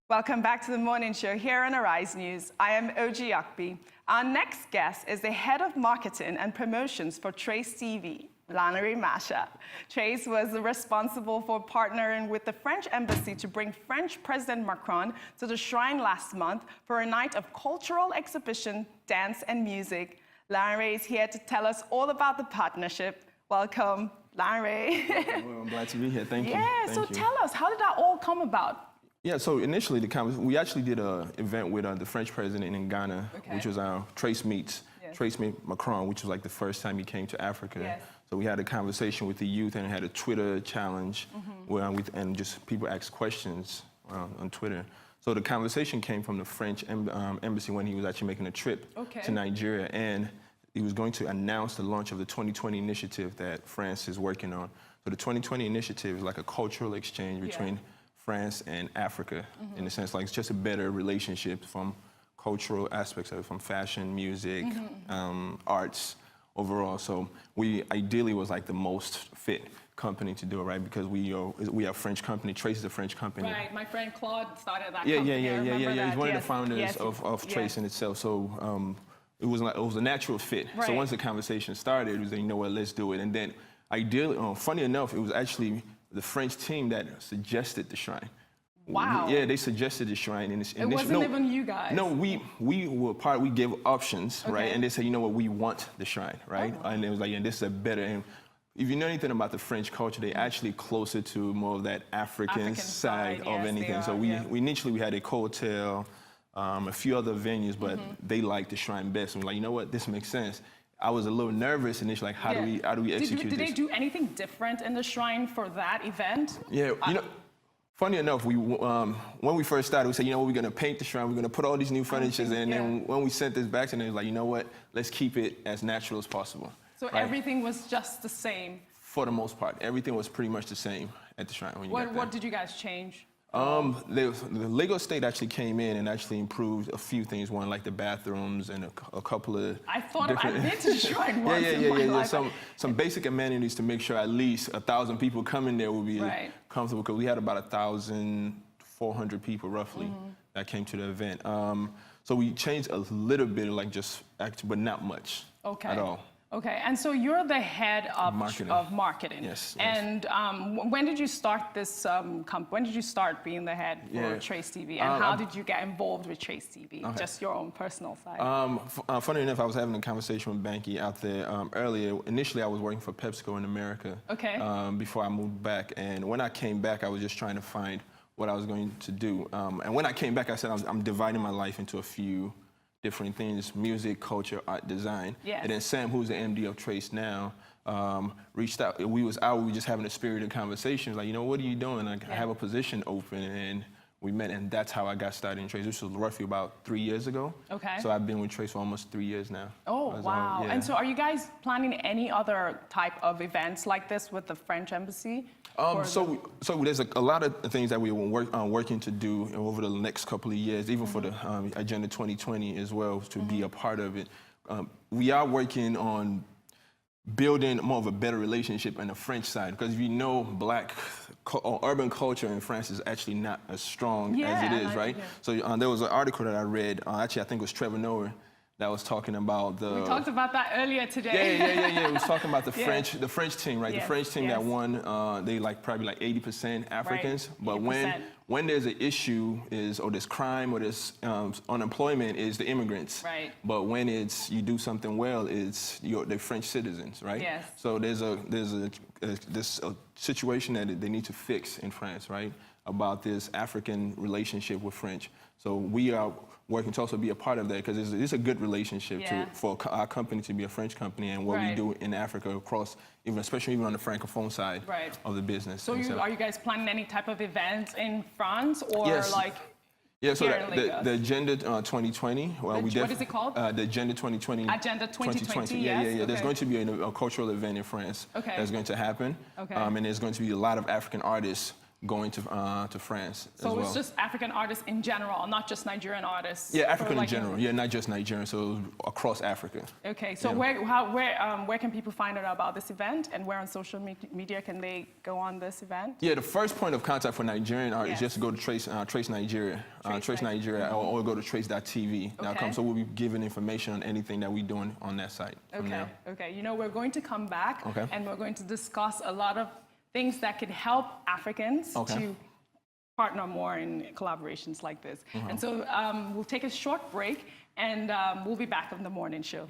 Welcome back to the morning show here on Arise News. I am Oji Akbi. Our next guest is the head of marketing and promotions for Trace TV, Lanre Masha. Trace was responsible for partnering with the French embassy to bring French President Macron to the shrine last month for a night of cultural exhibition, dance and music. Lanre is here to tell us all about the partnership. Welcome, Lanre. Well, I'm glad to be here. Thank you. Yeah, so tell us, how did that all come about? Yeah, so initially we actually did an event with the French president in Ghana, which was our Trace Meets Macron, which was like the first time he came to Africa. Yes. So we had a conversation with the youth and had a Twitter challenge, and just people asked questions on Twitter. So the conversation came from the French embassy when he was actually making a trip to Nigeria, and he was going to announce the launch of the 2020 initiative that France is working on. So the 2020 initiative is like a cultural exchange between France and Africa, in a sense, like it's just a better relationship from cultural aspects of it, from fashion, music, arts, overall. So we ideally was like the most fit company to do it, right? Because we are a French company. Trace is a French company. Right, my friend Claude started that company. Yeah. He's one of the founders of Trace in itself. So it was a natural fit. Right. So once the conversation started, it was like, you know what, let's do it. And then ideally, funny enough, it was actually the French team that suggested the shrine. Wow. Yeah, they suggested the shrine. And it wasn't even you guys. No, we gave options, right? And they said, you know what, we want the shrine, right? And it was like, yeah, this is a better. And if you know anything about the French culture, they're actually closer to more of that African side of anything. So we initially had a hotel, a few other venues, but they liked the shrine best. And we're like, you know what, this makes sense. I was a little nervous initially, like, how do we execute this? Did they do anything different in the shrine for that event? Yeah, you know, funny enough, when we first started, we said, you know what, we're going to paint the shrine, we're going to put all these new furniture in, and then when we sent this back to them, it was like, you know what, let's keep it as natural as possible. So everything was just the same? For the most part, everything was pretty much the same at the shrine. What did you guys change? The Lagos State actually came in and actually improved a few things. One, like the bathrooms and a couple of I've been to the shrine once in my life. Some basic amenities to make sure at least 1,000 people coming there will be comfortable, because we had about 1,400 people roughly that came to the event. So we changed a little bit, like but not much at all. Okay, and so you're the head of marketing. Yes. And when did you start this when did you start being the head for Trace TV? And how did you get involved with Trace TV? Just your own personal side. Funny enough, I was having a conversation with Banky out there earlier. Initially, I was working for PepsiCo in America before I moved back. And when I came back, I was just trying to find what I was going to do. And when I came back, I said I'm dividing my life into a few different things: music, culture, art, design. And then Sam, who's the MD of Trace now, reached out. We were just having a spirited conversation. Like, you know, what are you doing? Like, I have a position open, and we met, and that's how I got started in Trace. This was roughly about 3 years ago. So I've been with Trace for almost 3 years now. Oh, wow. And so are you guys planning any other type of events like this with the French embassy? So there's a lot of things that we were working to do over the next couple of years, even for the Agenda 2020 as well, to be a part of it. We are working on building more of a better relationship on the French side, because you know, Black or urban culture in France is actually not as strong as it is, right? So there was an article that I read, actually I think it was Trevor Noah, that was talking about We talked about that earlier today. Yeah. It was talking about the French team, right? The French team that won, they probably 80% Africans. But 80%. when there's an issue or there's crime or there's unemployment, is the immigrants. Right. But when you do something well, it's the French citizens, right? Yes. So there's a situation that they need to fix in France, right? About this African relationship with French. So we are working to also be a part of that, because it's a good relationship for our company to be a French company, and what we do in Africa across, especially even on the Francophone side of the business. So are you guys planning any type of events in France, or so the Agenda 2020. Well, what is it called? The Agenda 2020. Agenda 2020. Yeah. There's going to be a cultural event in France that's going to happen. And there's going to be a lot of African artists going to France as So well. it's just African artists in general, not just Nigerian artists? Yeah, African Or in general. Yeah, not just Nigerian, so across Africa. Okay, so Yeah. where can people find out about this event, and where on social media can they go on this event? Yeah, the first point of contact for Nigerian art Yes. is just to go to Trace Nigeria, Trace Nigeria, or go to trace.tv.com. Okay. So we'll be giving information on anything that we're doing on that site from Okay, now. okay. You know, we're going to come back Okay. and we're going to discuss a lot of things that could help Africans to partner more in collaborations like this. And so we'll take a short break and we'll be back on the morning show.